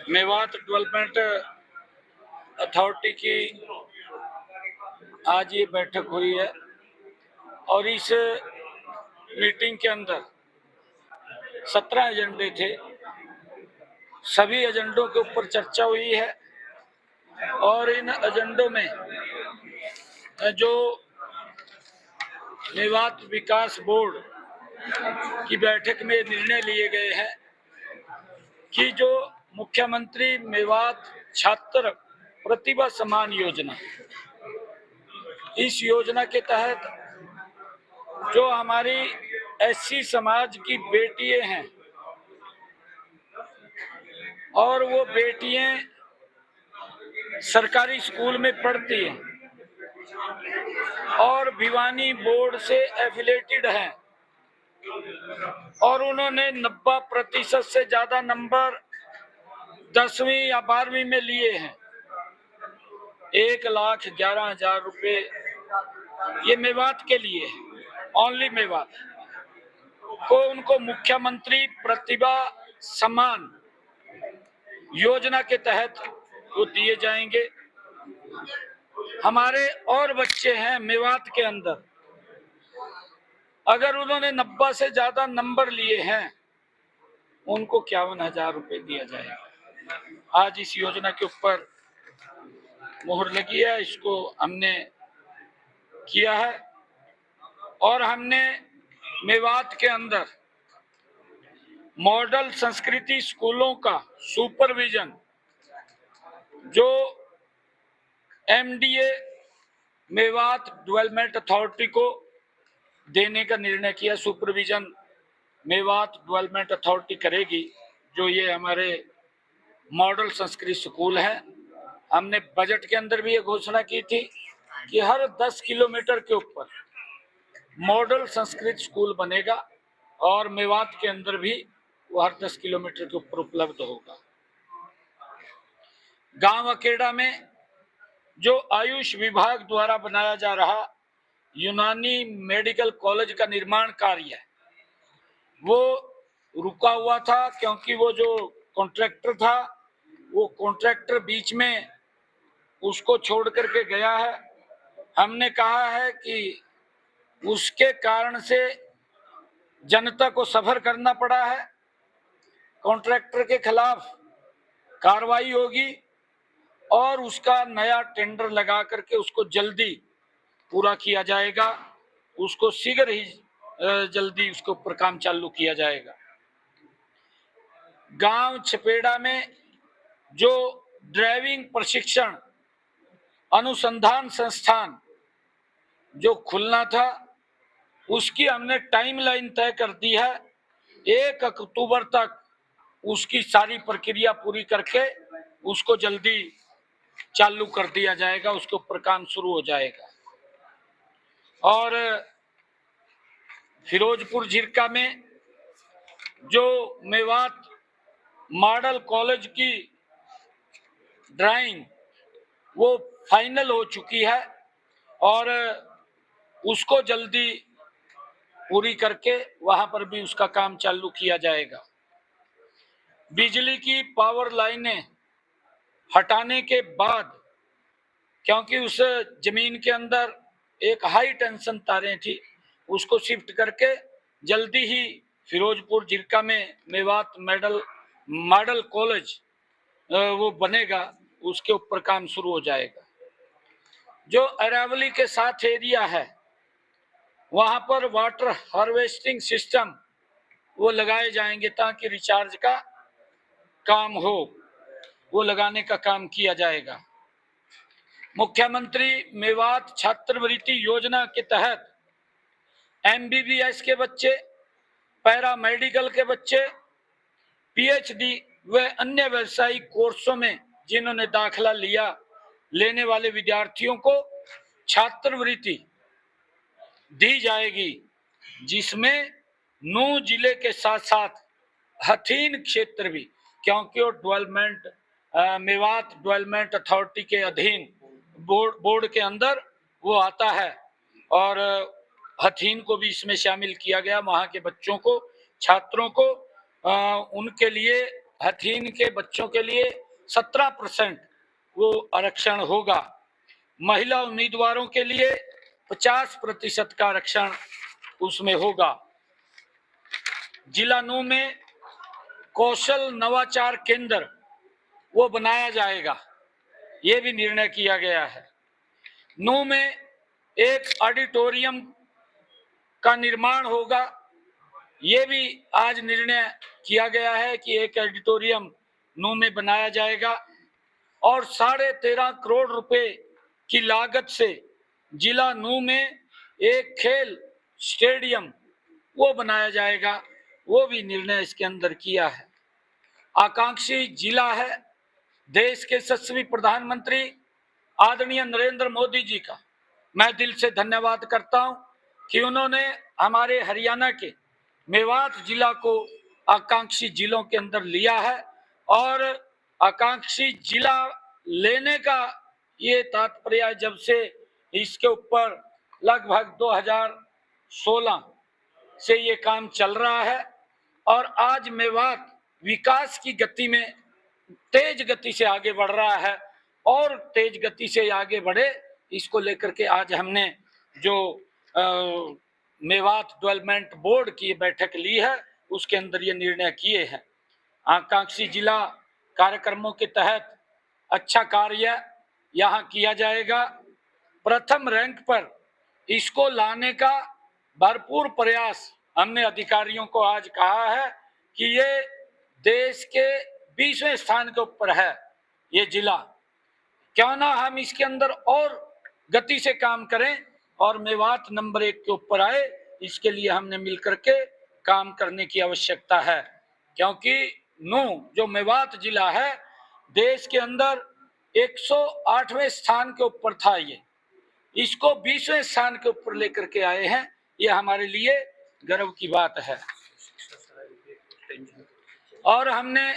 Mewat development authority की आज ये बैठक हुई है और इस मीटिंग के अंदर 17 एजेंडे थे। सभी एजेंडों के ऊपर चर्चा हुई है और इन एजेंडों में जो मेवात विकास बोर्ड की बैठक में निर्णय लिए गए हैं कि जो मुख्यमंत्री मेवात छात्र प्रतिभा सम्मान योजना, इस योजना के तहत जो हमारी एससी समाज की बेटियां हैं और वो बेटियां सरकारी स्कूल में पढ़ती हैं और भिवानी बोर्ड से एफिलेटेड हैं और उन्होंने 90% से ज्यादा नंबर 10वीं या 12वीं में लिए हैं, 1,11,000 रुपये ये मेवात के लिए, ओनली मेवात को उनको मुख्यमंत्री प्रतिभा सम्मान योजना के तहत वो दिए जाएंगे। हमारे और बच्चे हैं मेवात के अंदर, अगर उन्होंने 90 से ज्यादा नंबर लिए हैं उनको 51,000 रुपये दिया जाएगा। आज इस योजना के ऊपर मोहर लगी है, इसको हमने किया है और हमने मेवात के अंदर मॉडल संस्कृति स्कूलों का सुपरविजन जो एमडीए मेवात डेवलपमेंट अथॉरिटी को देने का निर्णय किया। सुपरविजन मेवात डेवलपमेंट अथॉरिटी करेगी। जो ये हमारे मॉडल संस्कृत स्कूल है, हमने बजट के अंदर भी ये घोषणा की थी कि हर 10 किलोमीटर के ऊपर मॉडल संस्कृत स्कूल बनेगा और मेवात के अंदर भी वो हर 10 किलोमीटर के ऊपर उपलब्ध होगा। गांव अकेड़ा में जो आयुष विभाग द्वारा बनाया जा रहा यूनानी मेडिकल कॉलेज का निर्माण कार्य है वो रुका हुआ था, क्योंकि वो जो कॉन्ट्रैक्टर था वो कॉन्ट्रैक्टर बीच में उसको छोड़ करके गया है। हमने कहा है कि उसके कारण से जनता को सफर करना पड़ा है, कॉन्ट्रैक्टर के खिलाफ कार्रवाई होगी और उसका नया टेंडर लगा करके उसको जल्दी पूरा किया जाएगा, उसको शीघ्र ही जल्दी उसके ऊपर काम चालू किया जाएगा। गांव छपेड़ा में जो ड्राइविंग प्रशिक्षण अनुसंधान संस्थान जो खुलना था उसकी हमने टाइमलाइन तय कर दी है। 1 अक्टूबर तक उसकी सारी प्रक्रिया पूरी करके उसको जल्दी चालू कर दिया जाएगा, उसके ऊपर काम शुरू हो जाएगा। और फिरोजपुर झिरका में जो मेवात मॉडल कॉलेज की ड्राइंग वो फाइनल हो चुकी है और उसको जल्दी पूरी करके वहां पर भी उसका काम चालू किया जाएगा। बिजली की पावर लाइनें हटाने के बाद, क्योंकि उस जमीन के अंदर एक हाई टेंशन तारें थी, उसको शिफ्ट करके जल्दी ही फिरोजपुर झिरका में मेवात मॉडल कॉलेज वो बनेगा, उसके ऊपर काम शुरू हो जाएगा। जो अरावली के साथ एरिया है वहां पर वाटर हार्वेस्टिंग सिस्टम वो लगाए जाएंगे ताकि रिचार्ज का काम हो, वो लगाने का काम किया जाएगा। मुख्यमंत्री मेवात छात्रवृत्ति योजना के तहत एमबीबीएस के बच्चे, पैरा मेडिकल के बच्चे, पीएचडी व अन्य व्यावसायिक कोर्सों में जिन्होंने दाखिला लिया लेने वाले विद्यार्थियों को छात्रवृत्ति दी जाएगी, जिसमें नूंह जिले के साथ साथ हथीन क्षेत्र भी, क्योंकि वो डेवलपमेंट मेवात डेवलपमेंट अथॉरिटी के अधीन बोर्ड के अंदर वो आता है और हथीन को भी इसमें शामिल किया गया। वहां के बच्चों को, छात्रों को उनके लिए हथीन के बच्चों के लिए 17% वो आरक्षण होगा। महिला उम्मीदवारों के लिए 50% का आरक्षण उसमें होगा। जिला नूंह में कौशल नवाचार केंद्र वो बनाया जाएगा, ये भी निर्णय किया गया है। नूंह में एक ऑडिटोरियम का निर्माण होगा, ये भी आज निर्णय किया गया है कि एक ऑडिटोरियम नूंह में बनाया जाएगा और 13.5 करोड़ रुपए की लागत से जिला नूंह में एक खेल स्टेडियम वो बनाया जाएगा, वो भी निर्णय इसके अंदर किया है। आकांक्षी जिला है। देश के यशस्वी प्रधानमंत्री आदरणीय नरेंद्र मोदी जी का मैं दिल से धन्यवाद करता हूं कि उन्होंने हमारे हरियाणा के मेवात जिला को आकांक्षी जिलों के अंदर लिया है और आकांक्षी जिला लेने का ये तात्पर्य जब से इसके ऊपर लगभग 2016 से ये काम चल रहा है और आज मेवात विकास की गति में तेज गति से आगे बढ़ रहा है और तेज गति से आगे बढ़े, इसको लेकर के आज हमने जो मेवात डेवलपमेंट बोर्ड की बैठक ली है उसके अंदर ये निर्णय किए हैं। आकांक्षी जिला कार्यक्रमों के तहत अच्छा कार्य यहाँ किया जाएगा। प्रथम रैंक पर इसको लाने का भरपूर प्रयास हमने अधिकारियों को आज कहा है कि ये देश के 20वें स्थान के ऊपर है ये जिला, क्यों ना हम इसके अंदर और गति से काम करें और मेवात नंबर 1 के ऊपर आए, इसके लिए हमने मिलकर के काम करने की आवश्यकता है। क्योंकि नूंह जो मेवात जिला है देश के अंदर 108वें स्थान के ऊपर था, ये इसको 20वें स्थान के ऊपर लेकर के आए हैं, ये हमारे लिए गर्व की बात है। और हमने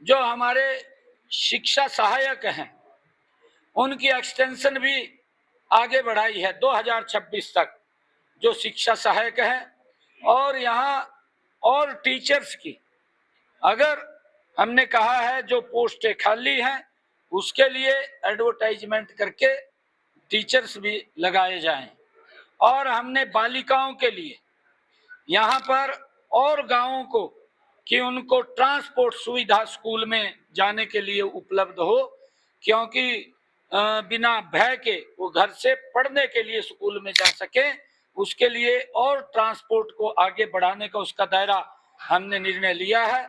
जो हमारे शिक्षा सहायक हैं उनकी एक्सटेंशन भी आगे बढ़ाई है 2026 तक जो शिक्षा सहायक हैं। और यहाँ और टीचर्स की अगर हमने कहा है जो पोस्टें खाली हैं उसके लिए एडवर्टाइजमेंट करके टीचर्स भी लगाए जाएं। और हमने बालिकाओं के लिए यहाँ पर और गांवों को कि उनको ट्रांसपोर्ट सुविधा स्कूल में जाने के लिए उपलब्ध हो, क्योंकि बिना भय के वो घर से पढ़ने के लिए स्कूल में जा सके, उसके लिए और ट्रांसपोर्ट को आगे बढ़ाने का उसका दायरा हमने निर्णय लिया है।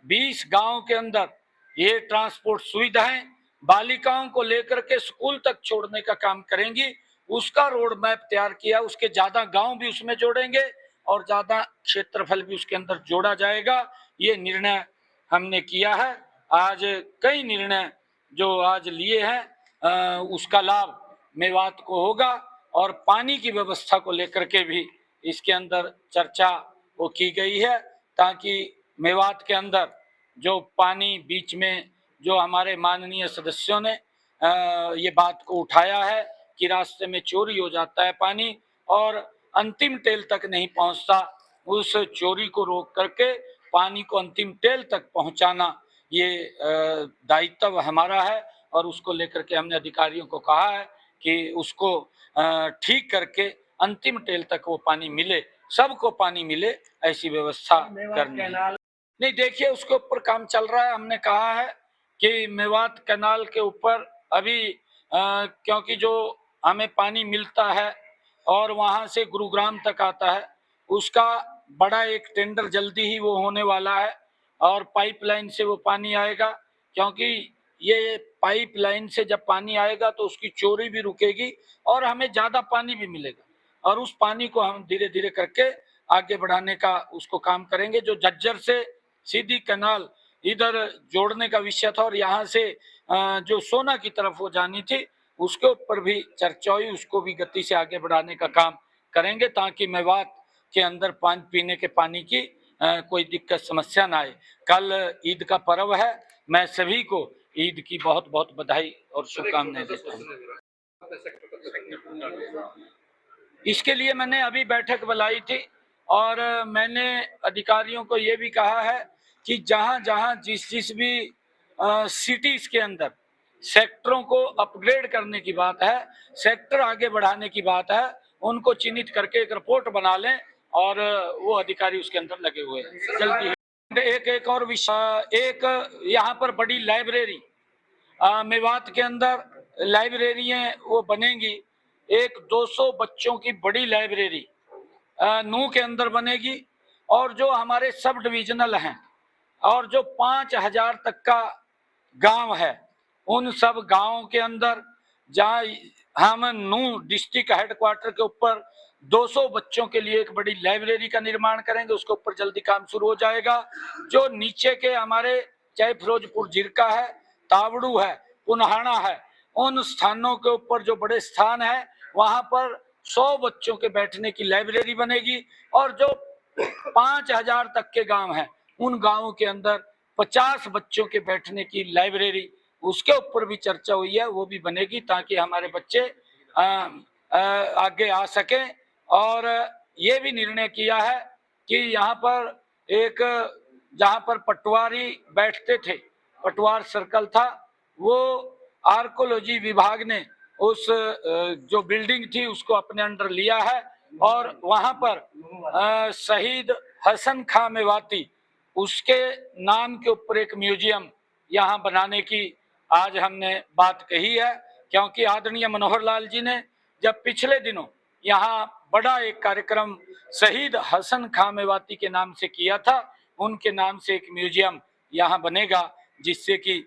20 गांव के अंदर ये ट्रांसपोर्ट सुविधाएं बालिकाओं को लेकर के स्कूल तक छोड़ने का काम करेंगी, उसका रोड मैप तैयार किया, उसके ज्यादा गांव भी उसमें जोड़ेंगे और ज्यादा क्षेत्रफल भी उसके अंदर जोड़ा जाएगा, ये निर्णय हमने किया है। आज कई निर्णय जो आज लिए हैं उसका लाभ मेवात को होगा और पानी की व्यवस्था को लेकर के भी इसके अंदर चर्चा वो की गई है ताकि मेवात के अंदर जो पानी बीच में जो हमारे माननीय सदस्यों ने ये बात को उठाया है कि रास्ते में चोरी हो जाता है पानी और अंतिम टेल तक नहीं पहुंचता, उस चोरी को रोक करके पानी को अंतिम टेल तक पहुंचाना ये दायित्व हमारा है और उसको लेकर के हमने अधिकारियों को कहा है कि उसको ठीक करके अंतिम टेल तक वो पानी मिले, सबको पानी मिले, ऐसी व्यवस्था करनी है। नहीं देखिए उसके ऊपर काम चल रहा है। हमने कहा है कि मेवात कैनाल के ऊपर अभी क्योंकि जो हमें पानी मिलता है और वहां से गुरुग्राम तक आता है, उसका बड़ा एक टेंडर जल्दी ही वो होने वाला है और पाइपलाइन से वो पानी आएगा, क्योंकि ये पाइपलाइन से जब पानी आएगा तो उसकी चोरी भी रुकेगी और हमें ज्यादा पानी भी मिलेगा और उस पानी को हम धीरे धीरे करके आगे बढ़ाने का उसको काम करेंगे। जो झज्जर से सीधी कैनाल इधर जोड़ने का विषय था और यहाँ से जो सोना की तरफ वो जानी थी उसके ऊपर भी चर्चा हुई, उसको भी गति से आगे बढ़ाने का काम करेंगे ताकि मेवात के अंदर पानी पीने के पानी की कोई दिक्कत समस्या ना आए। कल ईद का पर्व है, मैं सभी को ईद की बहुत बहुत बधाई और शुभकामनाएं देता हूँ। इसके लिए मैंने अभी बैठक बुलाई थी और मैंने अधिकारियों को ये भी कहा है कि जहां जहां जिस जिस भी सिटीज के अंदर सेक्टरों को अपग्रेड करने की बात है, सेक्टर आगे बढ़ाने की बात है, उनको चिन्हित करके एक रिपोर्ट बना लें और वो अधिकारी उसके अंदर लगे हुए हैं। जल्दी एक और विषय, एक यहाँ पर बड़ी लाइब्रेरी मेवात के अंदर लाइब्रेरियां वो बनेंगी। एक 200 बच्चों की बड़ी लाइब्रेरी नूह के अंदर बनेगी और जो हमारे सब डिविजनल हैं और जो 5000 तक का गांव है, उन सब गांवों के अंदर जहां हम नूह डिस्ट्रिक्ट हेडक्वार्टर के ऊपर 200 बच्चों के लिए एक बड़ी लाइब्रेरी का निर्माण करेंगे। उसके ऊपर जल्दी काम शुरू हो जाएगा। जो नीचे के हमारे चाहे फिरोजपुर जिरका है, तावड़ू है, पुनहाना है, उन स्थानों के ऊपर जो बड़े स्थान है वहां पर 100 बच्चों के बैठने की लाइब्रेरी बनेगी और जो 5000 तक के गांव हैं उन गांवों के अंदर 50 बच्चों के बैठने की लाइब्रेरी, उसके ऊपर भी चर्चा हुई है, वो भी बनेगी ताकि हमारे बच्चे आगे आ सकें। और ये भी निर्णय किया है कि यहाँ पर एक जहाँ पर पटवारी बैठते थे, पटवार सर्कल था, वो आर्कोलॉजी विभाग ने उस जो बिल्डिंग थी उसको अपने अंडर लिया है और वहां पर शहीद हसन खां मेवाती उसके नाम के ऊपर एक म्यूजियम यहाँ बनाने की आज हमने बात कही है। क्योंकि आदरणीय मनोहर लाल जी ने जब पिछले दिनों यहाँ बड़ा एक कार्यक्रम शहीद हसन खां मेवाती के नाम से किया था, उनके नाम से एक म्यूजियम यहाँ बनेगा जिससे कि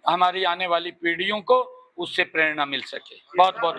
हमारी आने वाली पीढ़ियों को उससे प्रेरणा मिल सके। बहुत बहुत